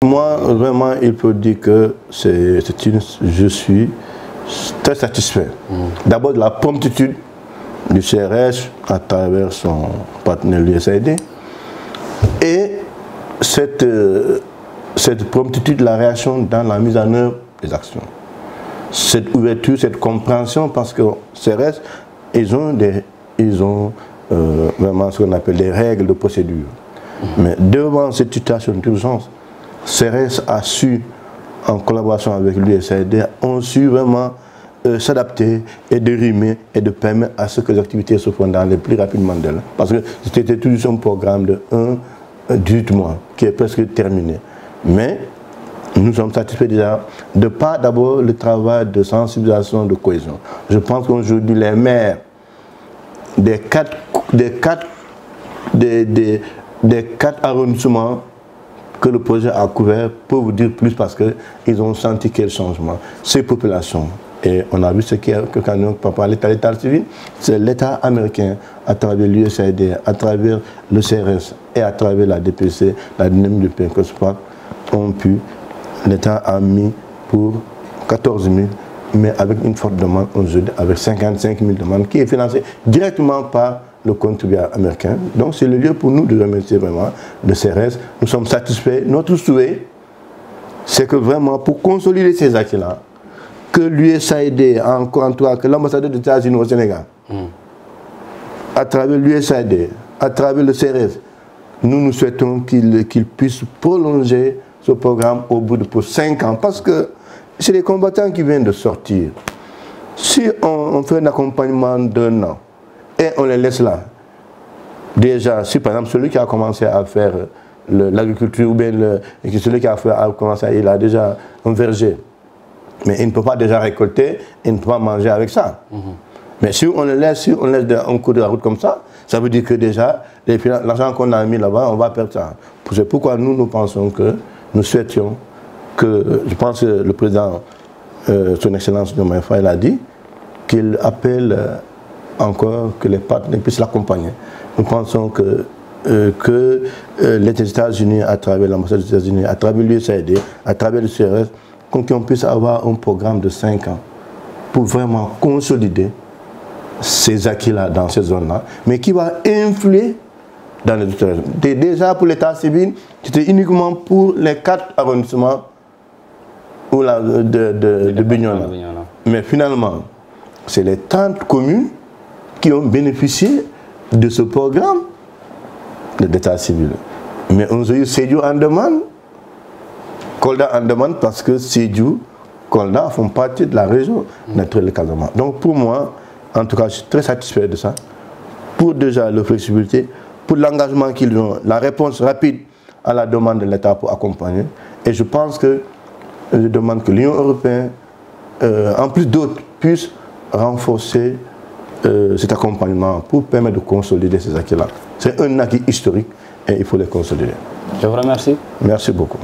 Moi, vraiment, il faut dire que je suis très satisfait. D'abord de la promptitude du CRS à travers son partenaire l'USAID et cette promptitude de la réaction dans la mise en œuvre des actions. Cette ouverture, cette compréhension, parce que CRS, ils ont vraiment ce qu'on appelle des règles de procédure. Mais devant cette situation d'urgence, CRS a su, en collaboration avec l'USAID, ont su vraiment s'adapter et de rimer et de permettre à ce que les activités se font dans le plus rapidement d'elles. Parce que c'était toujours un programme de 18 mois qui est presque terminé. Mais nous sommes satisfaits déjà de par d'abord le travail de sensibilisation, de cohésion. Je pense qu'aujourd'hui les maires des quatre arrondissements que le projet a couvert peuvent vous dire plus parce qu'ils ont senti quel changement. Ces populations, et on a vu ce que quand on parle de l'état civil, c'est l'État américain à travers l'USAID, à travers le CRS et à travers la DPC, la dynamique de PNCOSPAC, ont pu, l'État a mis pour 14 000, mais avec une forte demande aujourd'hui, avec 55 000 demandes qui est financée directement par le contribuable américain. Donc c'est le lieu pour nous de remercier vraiment le CRS. Nous sommes satisfaits. Notre souhait, c'est que vraiment pour consolider ces acquis-là, que l'USAID, encore en tout cas, que l'ambassadeur des États-Unis au Sénégal, à travers l'USAID, à travers le CRS, nous souhaitons qu'il puisse prolonger ce programme au bout de pour 5 ans. Parce que c'est les combattants qui viennent de sortir. Si on fait un accompagnement d'1 an, et on les laisse là. Déjà, si par exemple celui qui a commencé à faire l'agriculture, ou bien celui qui a commencé, il a déjà un verger, mais il ne peut pas déjà récolter, il ne peut pas manger avec ça. Mais si on le laisse, un coup de la route comme ça, ça veut dire que déjà, l'argent qu'on a mis là-bas, on va perdre ça. C'est pourquoi nous pensons que, nous souhaitions que, je pense que le président, son Excellence Diomaye Faye l'a dit, qu'il appelle encore que les partenaires puissent l'accompagner. Nous pensons que les États-Unis, à travers l'ambassade des États-Unis, à travers l'USAID, à travers le CRS, qu'on puisse avoir un programme de 5 ans pour vraiment consolider ces acquis-là dans ces zones-là, mais qui va influer dans les autres régions. Déjà pour l'état civil, c'était uniquement pour les 4 arrondissements de Bignona. Mais finalement, c'est les 30 communes qui ont bénéficié de ce programme d'état civil. Mais on a eu Sédhiou en demande, Kolda en demande, parce que Sédhiou, Kolda font partie de la région naturelle de Casamance. Donc pour moi, en tout cas, je suis très satisfait de ça. Pour déjà la flexibilité, pour l'engagement qu'ils ont, la réponse rapide à la demande de l'État pour accompagner. Et je pense que je demande que l'Union européenne, en plus d'autres, puisse renforcer cet accompagnement pour permettre de consolider ces acquis-là. C'est un acquis historique et il faut les consolider. Je vous remercie. Merci beaucoup.